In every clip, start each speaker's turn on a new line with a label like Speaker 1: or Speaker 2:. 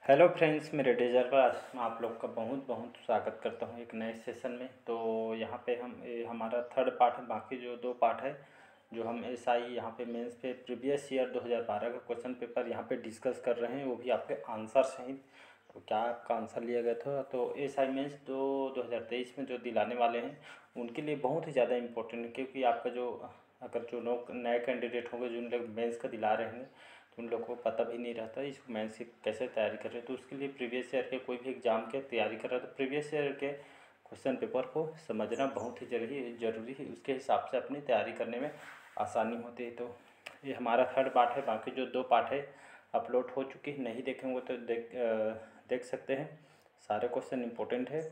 Speaker 1: Hello friends, मेरे डेजर पर आज मैं आप लोग का बहुत बहुत स्वागत करता हूं एक नए सेशन में। तो यहां पे हमारा थर्ड पार्ट है। बाकी जो दो पार्ट है जो हम एसआई यहां पे मेंस पे प्रीवियस ईयर 2012 का क्वेश्चन पेपर यहां पे डिस्कस कर रहे हैं, वो भी आपके आंसर सहित। तो क्या आपका आंसर लिया गया था? तो एसआई मेंस 2023 में जो दिलाने वाले हैं उनके लिए बहुत ही ज़्यादा इम्पोर्टेंट है, क्योंकि आपका जो अगर जो लोग नए कैंडिडेट होंगे, जिन लोग मेंस का दिला रहे हैं, तो उन लोगों को पता भी नहीं रहता इस मेंस की कैसे तैयारी कर रहे हैं। तो उसके लिए प्रीवियस ईयर के कोई भी एग्ज़ाम के तैयारी कर रहा है तो प्रीवियस ईयर के क्वेश्चन पेपर को समझना बहुत ही ज़रूरी है। उसके हिसाब से अपनी तैयारी करने में आसानी होती है। तो ये हमारा थर्ड पार्ट है। बाकी जो दो पार्ट है अपलोड हो चुकी है, नहीं देखे होंगे तो देख सकते हैं। सारे क्वेश्चन इंपॉर्टेंट है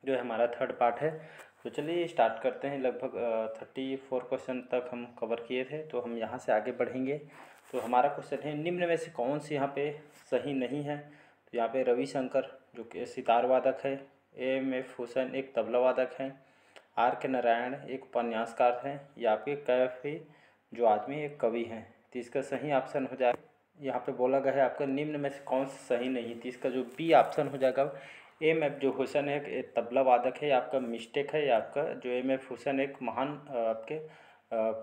Speaker 1: जो हमारा थर्ड पार्ट है। तो चलिए स्टार्ट करते हैं। लगभग 34 क्वेश्चन तक हम कवर किए थे, तो हम यहाँ से आगे बढ़ेंगे। तो हमारा क्वेश्चन है, निम्न में से कौन सी यहाँ पे सही नहीं है? तो यहाँ पे रविशंकर जो कि सितार वादक है, एम.एफ. हुसैन एक तबला वादक हैं, आर.के. नारायण एक उपन्यासकार हैं, या आपके कैफी जो आदमी एक कवि हैं। तो इसका सही ऑप्शन हो जाएगा, यहाँ पे बोला गया है आपका निम्न में से कौन सा सही नहीं। तो इसका जो बी ऑप्शन हो जाएगा, एम.एफ. जो हुसैन है एक तबला वादक है, आपका मिस्टेक है। आपका जो एम.एफ. हुसैन एक महान आपके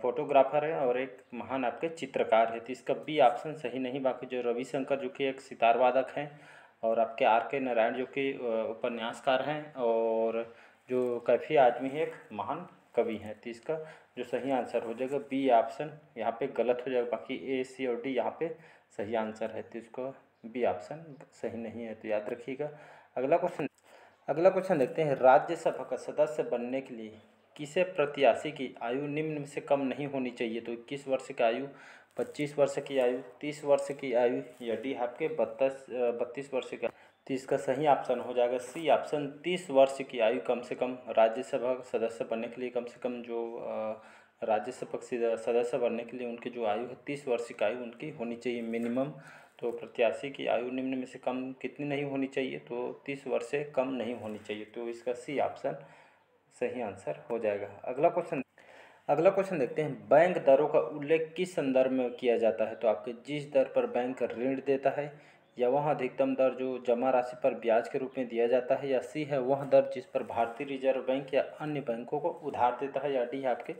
Speaker 1: फोटोग्राफर है और एक महान आपके चित्रकार है। तो इसका बी ऑप्शन सही नहीं। बाकी जो रविशंकर जो कि एक सितार वादक हैं, और आपके आर.के. नारायण जो कि उपन्यासकार हैं, और जो कैफी आदमी है एक महान कवि हैं। तो इसका जो सही आंसर हो जाएगा बी ऑप्शन यहाँ पे गलत हो जाएगा। बाकी ए, सी और डी यहाँ पे सही आंसर है। तो इसको बी ऑप्शन सही नहीं है, तो याद रखिएगा। अगला क्वेश्चन देखते हैं। राज्यसभा का सदस्य बनने के लिए किसे प्रत्याशी की आयु निम्न में से कम नहीं होनी चाहिए? तो 21 वर्ष की आयु, 25 वर्ष की आयु, 30 वर्ष की आयु, या डी आपके 32 वर्ष का। तो इसका सही ऑप्शन हो जाएगा सी ऑप्शन, 30 वर्ष की आयु कम से कम राज्यसभा सदस्य बनने के लिए। कम से कम जो राज्यसभा सदस्य बनने के लिए उनकी जो आयु है 30 वर्ष की आयु उनकी होनी चाहिए मिनिमम। तो प्रत्याशी की आयु निम्न में से कम कितनी नहीं होनी चाहिए? तो 30 वर्ष से कम नहीं होनी चाहिए। तो इसका सी ऑप्शन सही आंसर हो जाएगा। अगला क्वेश्चन देखते हैं। बैंक दरों का उल्लेख किस संदर्भ में किया जाता है? तो आपके जिस दर पर बैंक ऋण देता है, या वह अधिकतम दर जो जमा राशि पर ब्याज के रूप में दिया जाता है, या सी है वह दर जिस पर भारतीय रिजर्व बैंक या अन्य बैंकों को उधार देता है, या डी आपके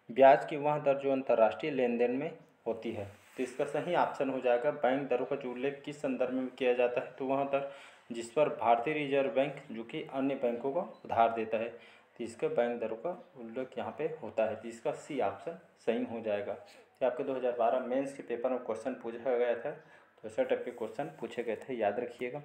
Speaker 1: ब्याज की वह दर जो अंतर्राष्ट्रीय लेन देन में होती है। तो इसका सही ऑप्शन हो जाएगा, बैंक दरों का जो उल्लेख किस संदर्भ में किया जाता है, तो वह दर जिस पर भारतीय रिजर्व बैंक जो कि अन्य बैंकों को उधार देता है। तो इसका बैंक दरों का उल्लेख यहाँ पे होता है। तो इसका सी ऑप्शन सही हो जाएगा। तो आपके 2012 मेंस के पेपर में क्वेश्चन पूछा गया था, तो ऐसा टाइप के क्वेश्चन पूछे गए थे, याद रखिएगा।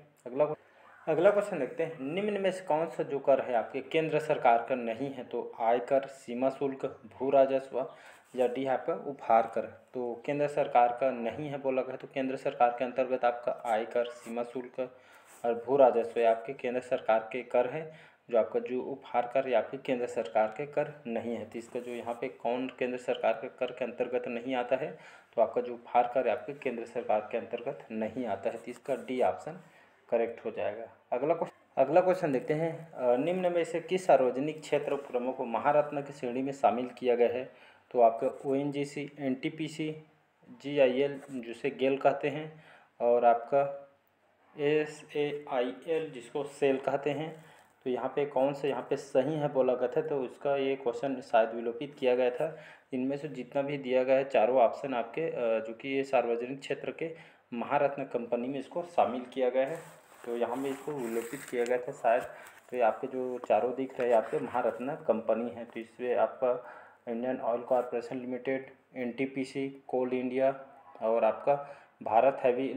Speaker 1: अगला क्वेश्चन देखते हैं। निम्न में से कौन सा जो कर है आपके केंद्र सरकार का नहीं है? तो आयकर, सीमा शुल्क, भू राजस्व, या डी आपका उपहार कर। तो केंद्र सरकार का नहीं है बोला गया, तो केंद्र सरकार के अंतर्गत आपका आयकर, सीमा शुल्क और भू राजस्व आपके केंद्र सरकार के कर हैं। जो आपका जो उपहार कर या आपके केंद्र सरकार के कर नहीं है। तो इसका जो यहाँ पे कौन केंद्र सरकार के कर के अंतर्गत नहीं आता है? तो आपका जो उपहार कर आपके केंद्र सरकार के अंतर्गत नहीं आता है। तो इसका डी ऑप्शन करेक्ट हो जाएगा। अगला क्वेश्चन देखते हैं। निम्न में से किस सार्वजनिक क्षेत्र उपक्रमों को महारत्न की श्रेणी में शामिल किया गया है? तो आपका ओएनजीसी, एनटीपीसी, जीआईएल जिसे गेल कहते हैं, और आपका एसएआईएल जिसको सेल कहते हैं। तो यहाँ पे कौन सा यहाँ पे सही है बोला गया था? तो उसका ये क्वेश्चन शायद विलोपित किया गया था। इनमें से जितना भी दिया गया है चारों ऑप्शन आपके जो कि ये सार्वजनिक क्षेत्र के महारत्न कंपनी में इसको शामिल किया गया है। तो यहाँ में इसको विलोपित किया गया था शायद। तो ये आपके जो चारों दिख रहे हैं आपके महारत्न कंपनी है। तो इसमें आपका Indian Oil Corporation Limited, NTPC, Coal India, और आपका भारत हैवी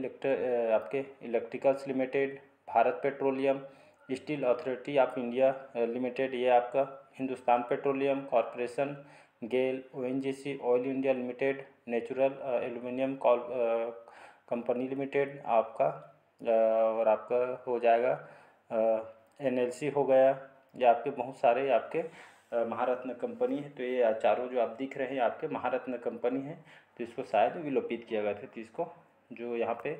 Speaker 1: आपके Electricals Limited, Bharat Petroleum, Steel Authority of India Limited, ये आपका Hindustan Petroleum Corporation, GAIL, ONGC Oil India Limited, Natural Aluminium Company Limited आपका, और आपका हो जाएगा एनएलसी हो गया। ये आपके बहुत सारे आपके महारत्न कंपनी है। तो ये चारों जो आप दिख रहे हैं आपके महारत्न कंपनी है। तो इसको शायद विलोपित किया गया था। तो इसको जो यहाँ पे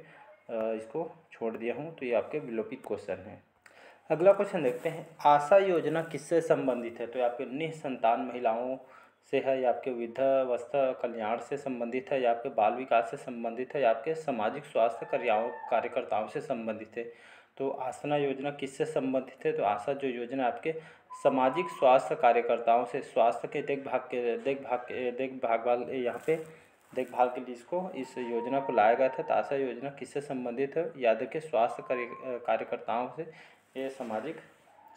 Speaker 1: इसको छोड़ दिया हूँ। तो ये आपके विलोपित क्वेश्चन है। अगला क्वेश्चन देखते हैं। आशा योजना किससे संबंधित है? तो आपके निःसंतान महिलाओं से है, या आपके वृद्धावस्था कल्याण से संबंधित है, या आपके बाल विकास से संबंधित है, या आपके सामाजिक स्वास्थ्य कार्यकर्ताओं से संबंधित है। तो आसना योजना किससे संबंधित है? तो आशा जो योजना आपके सामाजिक स्वास्थ्य कार्यकर्ताओं से, स्वास्थ्य के देखभाल यहाँ पे देखभाल के लिए इस योजना को लाया गया था। तो आशा योजना किससे संबंधित है? याद रखिए स्वास्थ्य कार्यकर्ताओं से, ये सामाजिक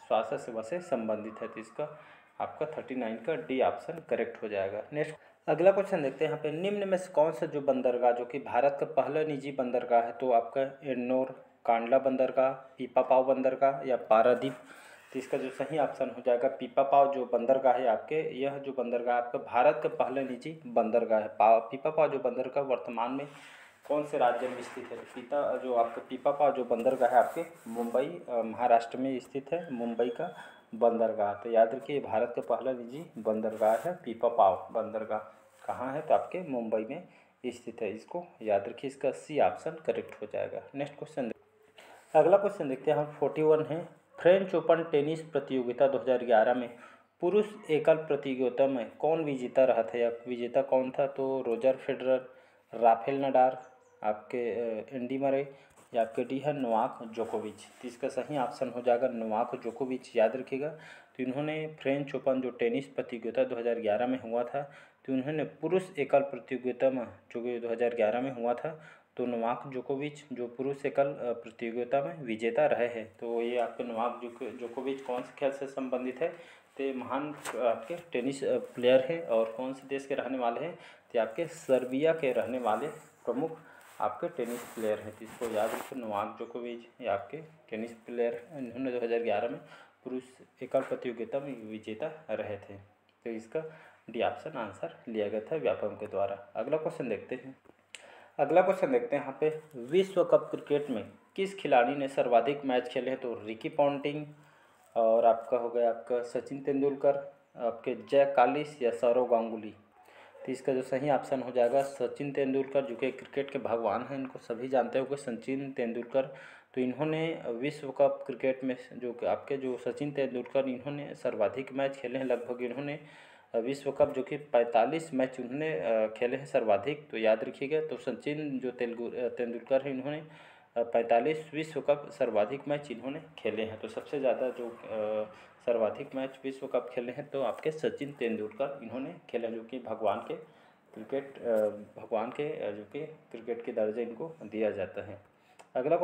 Speaker 1: स्वास्थ्य सेवा से संबंधित है। तो इसका आपका 39 का डी ऑप्शन करेक्ट हो जाएगा। नेक्स्ट अगला क्वेश्चन देखते हैं यहाँ पे, निम्न में से कौन सा जो बंदरगाह जो कि भारत का पहला निजी बंदरगाह है? तो आपका एन्नोर, कांडला बंदरगाह, पीपापाव बंदरगाह या पारादीप? तो इसका जो सही ऑप्शन हो जाएगा पीपापाव जो बंदरगाह है आपके, यह जो बंदरगाह आपका भारत का पहला निजी बंदरगाह है। पीपापाव जो बंदरगाह वर्तमान में कौन से राज्य में स्थित है? जो आपका पीपापाव जो बंदरगाह है आपके मुंबई महाराष्ट्र में स्थित है, मुंबई का बंदरगाह। तो याद रखिए भारत का पहला निजी बंदरगाह है पीपापाव बंदरगाह। कहाँ है? तो आपके मुंबई में स्थित है। इसको याद रखिए, इसका सी ऑप्शन करेक्ट हो जाएगा। नेक्स्ट क्वेश्चन अगला क्वेश्चन देखते हैं हम 41 है, फ्रेंच ओपन टेनिस प्रतियोगिता 2011 में पुरुष एकल प्रतियोगिता में कौन विजेता रहा था, या विजेता कौन था? तो रोजर फेडरर, राफेल नडाल, आपके एंडी मरे, या आपके डी है नोवाक जोकोविच। तो इसका सही ऑप्शन हो जाएगा नोवाक जोकोविच। याद रखिएगा, तो इन्होंने फ्रेंच ओपन जो टेनिस प्रतियोगिता 2011 में हुआ था, तो उन्होंने पुरुष एकल प्रतियोगिता में जो कि 2011 में हुआ था, तो नोवाक जोकोविच जो पुरुष एकल प्रतियोगिता में विजेता रहे हैं। तो ये आपके नोवाक जोकोविच कौन से खेल से संबंधित है? तो महान आपके टेनिस प्लेयर हैं, और कौन से देश के रहने वाले हैं? तो आपके सर्बिया के रहने वाले प्रमुख आपके टेनिस प्लेयर हैं। तो इसको याद रखिए, नोवाक जोकोविच ये आपके टेनिस प्लेयर, इन्होंने 2011 में पुरुष एकल प्रतियोगिता में विजेता रहे थे। तो इसका डी ऑप्शन आंसर लिया गया था व्यापम के द्वारा। अगला क्वेश्चन देखते हैं यहाँ पे, विश्व कप क्रिकेट में किस खिलाड़ी ने सर्वाधिक मैच खेले हैं? तो रिकी पॉन्टिंग, और आपका हो गया आपका सचिन तेंदुलकर, आपके जैक कालिस या सौरव गांगुली? तो इसका जो सही ऑप्शन हो जाएगा सचिन तेंदुलकर, जो कि क्रिकेट के भगवान हैं, इनको सभी जानते होंगे सचिन तेंदुलकर। तो इन्होंने विश्व कप क्रिकेट में जो सचिन तेंदुलकर, इन्होंने सर्वाधिक मैच खेले हैं। लगभग इन्होंने विश्व कप जो कि 45 मैच उन्होंने खेले हैं सर्वाधिक। तो याद रखिएगा, तो सचिन जो तेंदुलकर हैं, इन्होंने 45 विश्व कप सर्वाधिक मैच इन्होंने खेले हैं। तो सबसे ज़्यादा जो सर्वाधिक मैच विश्व कप खेले हैं तो आपके सचिन तेंदुलकर इन्होंने खेले हैं, जो कि भगवान के जो कि क्रिकेट के दर्जे इनको दिया जाता है। अगला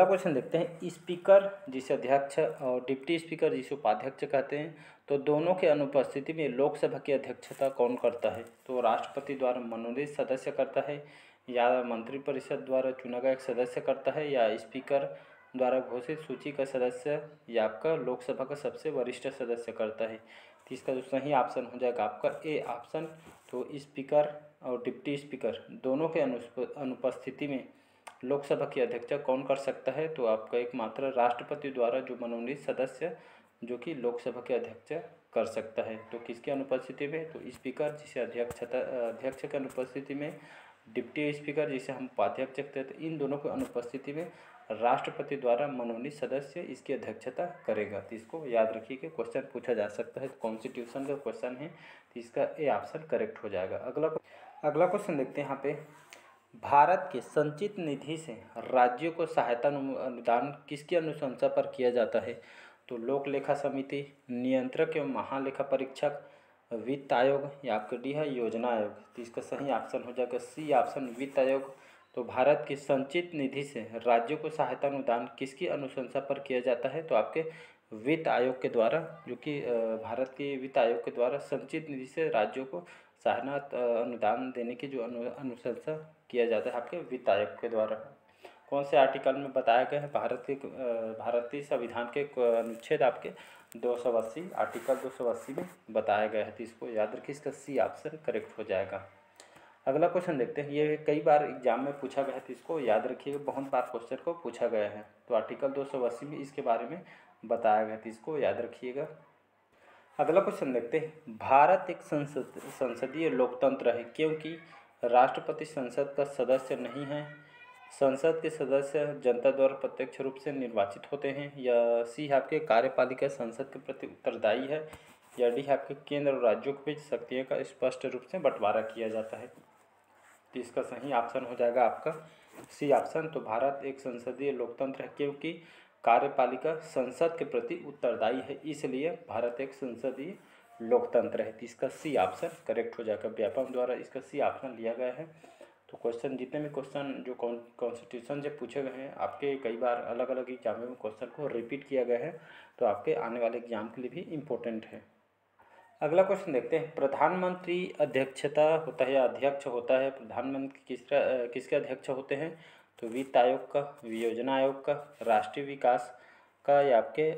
Speaker 1: क्वेश्चन देखते हैं, स्पीकर जिसे अध्यक्ष और डिप्टी स्पीकर जिसे उपाध्यक्ष कहते हैं, तो दोनों के अनुपस्थिति में लोकसभा की अध्यक्षता कौन करता है? तो राष्ट्रपति द्वारा मनोनीत सदस्य करता है, या मंत्रिपरिषद द्वारा चुना गया एक सदस्य करता है, या स्पीकर द्वारा घोषित सूची का सदस्य, या आपका लोकसभा का सबसे वरिष्ठ सदस्य करता है? तो इसका जो सही ऑप्शन हो जाएगा आपका ए ऑप्शन। तो स्पीकर और डिप्टी स्पीकर दोनों के अनुपस्थिति में लोकसभा की अध्यक्षता कौन कर सकता है? तो आपका एकमात्र राष्ट्रपति द्वारा जो मनोनीत सदस्य जो कि लोकसभा के अध्यक्ष कर सकता है। तो किसकी अनुपस्थिति में? तो स्पीकर जिसे अध्यक्ष की अनुपस्थिति में, डिप्टी स्पीकर जिसे हम उपाध्यक्ष कहते हैं, तो इन दोनों की अनुपस्थिति में राष्ट्रपति द्वारा मनोनीत सदस्य इसकी अध्यक्षता करेगा। तो इसको याद रखिए कि क्वेश्चन पूछा जा सकता है, कॉन्स्टिट्यूशन का क्वेश्चन है, तो इसका ए ऑप्शन करेक्ट हो जाएगा। अगला क्वेश्चन देखते हैं यहाँ पे, भारत के संचित निधि से राज्यों को सहायता अनुदान किसकी अनुशंसा पर किया जाता है? तो लोक लेखा समिति, नियंत्रक एवं महालेखा परीक्षक, वित्त आयोग, या आपके डी है योजना आयोग? तो इसका सही ऑप्शन हो जाएगा सी ऑप्शन वित्त आयोग। तो भारत की संचित निधि से राज्यों को सहायता अनुदान किसकी अनुशंसा पर किया जाता है? तो आपके वित्त आयोग के द्वारा, जो कि भारत के वित्त आयोग के द्वारा संचित निधि से राज्यों को सहायता अनुदान देने की जो अनुशंसा किया जाता है आपके वित्त आयोग के द्वारा। कौन से आर्टिकल में बताया गया है? भारतीय संविधान के अनुच्छेद आपके 280 आर्टिकल 280 में बताया गया है। तो इसको याद रखिए, इसका सी ऑप्शन करेक्ट हो जाएगा। अगला क्वेश्चन देखते हैं, ये कई बार एग्जाम में पूछा गया है, तो इसको याद रखिएगा, बहुत बार क्वेश्चन को पूछा गया है। तो आर्टिकल 280 में इसके बारे में बताया गया है, तो इसको याद रखिएगा। अगला क्वेश्चन देखते हैं, भारत एक संसदीय लोकतंत्र है क्योंकि राष्ट्रपति संसद का सदस्य नहीं है, संसद के सदस्य जनता द्वारा प्रत्यक्ष रूप से निर्वाचित होते हैं, या सी आपके कार्यपालिका संसद के प्रति उत्तरदायी है, या डी है आपके केंद्र और राज्यों के बीच शक्तियों का स्पष्ट रूप से बंटवारा किया जाता है। तो इसका सही ऑप्शन हो जाएगा आपका सी ऑप्शन। तो भारत एक संसदीय लोकतंत्र है क्योंकि कार्यपालिका संसद के प्रति उत्तरदायी है, इसलिए भारत एक संसदीय लोकतंत्र है। तो इसका सी ऑप्शन करेक्ट हो जाएगा। व्यापम द्वारा इसका सी ऑप्शन लिया गया है। तो क्वेश्चन जितने भी क्वेश्चन जो कॉन्स्टिट्यूशन से पूछे गए हैं आपके कई बार अलग अलग एग्जाम में क्वेश्चन को रिपीट किया गया है, तो आपके आने वाले एग्जाम के लिए भी इम्पोर्टेंट है। अगला क्वेश्चन देखते हैं, प्रधानमंत्री अध्यक्षता होता है या अध्यक्ष होता है, प्रधानमंत्री किसके अध्यक्ष होते हैं? तो वित्त आयोग का, योजना आयोग का, राष्ट्रीय विकास का, या आपके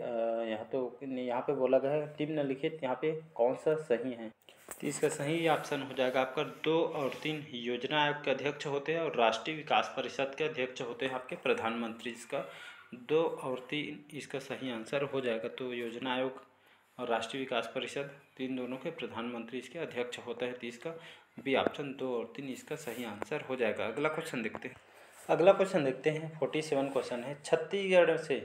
Speaker 1: यहाँ पे बोला गया है निम्नलिखित यहाँ पे कौन सा सही है? तो इसका सही ऑप्शन हो जाएगा आपका 2 और 3 योजना आयोग के अध्यक्ष होते हैं और राष्ट्रीय विकास परिषद के अध्यक्ष होते हैं आपके प्रधानमंत्री। इसका 2 और 3 इसका सही आंसर हो जाएगा। तो योजना आयोग और राष्ट्रीय विकास परिषद तीन दोनों के प्रधानमंत्री इसके अध्यक्ष होता है। तो इसका बी ऑप्शन 2 और 3 इसका सही आंसर हो जाएगा। अगला क्वेश्चन देखते हैं। 47 क्वेश्चन है, छत्तीसगढ़ से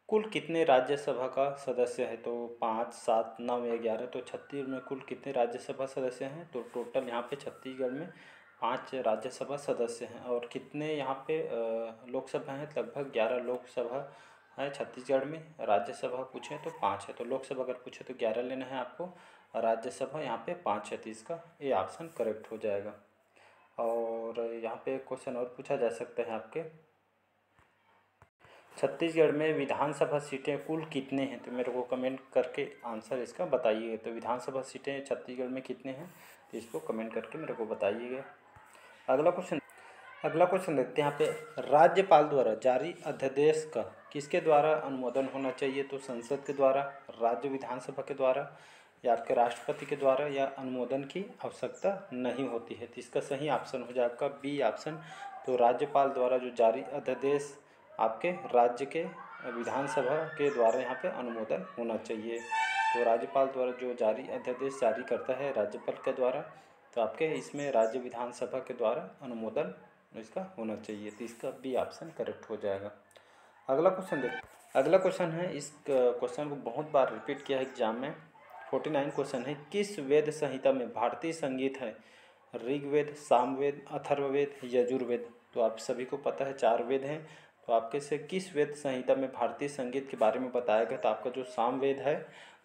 Speaker 1: कुल कितने राज्यसभा का सदस्य है? तो 5, 7, 9 या 11। तो छत्तीसगढ़ में कुल कितने राज्यसभा सदस्य हैं? तो टोटल यहाँ पे छत्तीसगढ़ में 5 राज्यसभा सदस्य हैं। और कितने यहाँ पे लोकसभा हैं? लगभग 11 लोकसभा है छत्तीसगढ़ में। राज्यसभा पूछे तो 5 है, तो लोकसभा अगर पूछे तो 11 लेना है आपको, राज्यसभा यहाँ पे 5 है। तो इसका ये ऑप्शन करेक्ट हो जाएगा। और यहाँ पे क्वेश्चन और पूछा जा सकता है आपके, छत्तीसगढ़ में विधानसभा सीटें कुल कितने हैं? तो मेरे को कमेंट करके आंसर इसका बताइए। तो विधानसभा सीटें छत्तीसगढ़ में कितने हैं, तो इसको कमेंट करके मेरे को बताइएगा। अगला क्वेश्चन देखते हैं यहाँ पे, राज्यपाल द्वारा जारी अध्यादेश का किसके द्वारा अनुमोदन होना चाहिए? तो संसद के द्वारा, राज्य विधानसभा के द्वारा, या आपके राष्ट्रपति के द्वारा, या अनुमोदन की आवश्यकता नहीं होती है। तो इसका सही ऑप्शन हो जाएगा बी ऑप्शन। तो राज्यपाल द्वारा जो जारी अध्यादेश आपके राज्य के विधानसभा के द्वारा यहाँ पे अनुमोदन होना चाहिए। तो राज्यपाल द्वारा जो जारी अध्यादेश जारी करता है राज्यपाल के द्वारा, तो आपके इसमें राज्य विधानसभा के द्वारा अनुमोदन इसका होना चाहिए। तो इसका बी ऑप्शन करेक्ट हो जाएगा। अगला क्वेश्चन है, इस क्वेश्चन को बहुत बार रिपीट किया है एग्जाम में। 49 क्वेश्चन है, किस वेद संहिता में भारतीय संगीत है? ऋग्वेद, सामवेद, अथर्ववेद, यजुर्वेद। तो आप सभी को पता है 4 वेद हैं। तो आपके से किस वेद संहिता में भारतीय संगीत के बारे में बताया गया? तो आपका जो सामवेद है,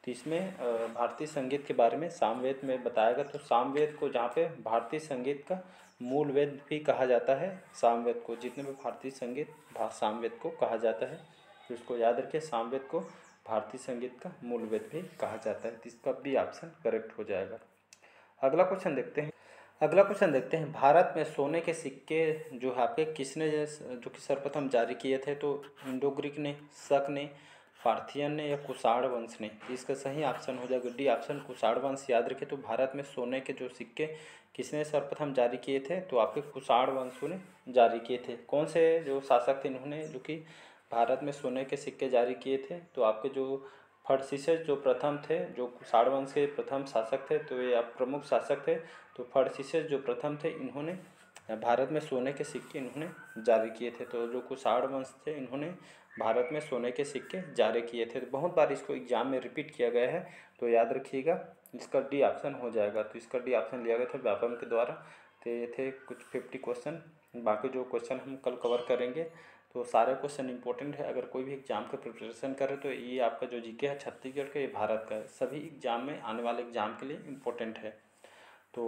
Speaker 1: तो इसमें भारतीय संगीत के बारे में सामवेद में बताया गया। तो सामवेद को जहाँ पे भारतीय संगीत का मूल वेद भी कहा जाता है, सामवेद को, जितने भी भारतीय संगीत सामवेद को कहा जाता है। तो इसको याद रखिए, सामवेद को भारतीय संगीत का मूल वेद भी कहा जाता है। तो इसका बी ऑप्शन करेक्ट हो जाएगा। अगला क्वेश्चन देखते हैं, भारत में सोने के सिक्के जो है आपके किसने जो कि सर्वप्रथम जारी किए थे? तो इंडो ग्रीक ने, शक ने, पार्थियन ने, या कुषाण वंश ने। इसका सही ऑप्शन हो जाएगा डी ऑप्शन, कुषाण वंश। याद रखिए, तो भारत में सोने के जो सिक्के किसने सर्वप्रथम जारी किए थे? तो आपके कुषाण वंश ने जारी किए थे। कौन से जो शासक थे इन्होंने जो कि भारत में सोने के सिक्के जारी किए थे? तो आपके जो फर्सिशस जो प्रथम थे, जो कुषाण वंश के प्रथम शासक थे, तो ये आप प्रमुख शासक थे। तो फर्सिशस जो प्रथम थे, इन्होंने भारत में सोने के सिक्के इन्होंने जारी किए थे। तो जो कुषाण वंश थे इन्होंने भारत में सोने के सिक्के जारी किए थे। तो बहुत बार इसको एग्जाम में रिपीट किया गया है, तो याद रखिएगा, इसका डी ऑप्शन हो जाएगा। तो इसका डी ऑप्शन लिया गया था व्यापम के द्वारा। तो ये थे कुछ 50 क्वेश्चन। बाकी जो क्वेश्चन हम कल कवर करेंगे, तो सारे क्वेश्चन इंपॉर्टेंट है। अगर कोई भी एग्जाम का प्रिपरेशन करे तो ये आपका जो जीके है छत्तीसगढ़ का, ये भारत का, सभी एग्जाम में आने वाले एग्जाम के लिए इम्पोर्टेंट है। तो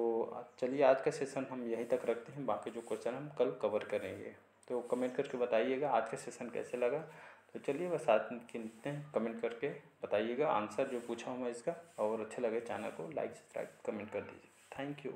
Speaker 1: चलिए आज का सेशन हम यहीं तक रखते हैं, बाकी जो क्वेश्चन हम कल कवर करेंगे। तो कमेंट करके बताइएगा आज का सेशन कैसे लगा। तो चलिए बस आज मिलते हैं, कमेंट करके बताइएगा आंसर जो पूछा हूँ मैं इसका, और अच्छा लगे चैनल को लाइक, सब्सक्राइब, कमेंट कर दीजिए। Thank you.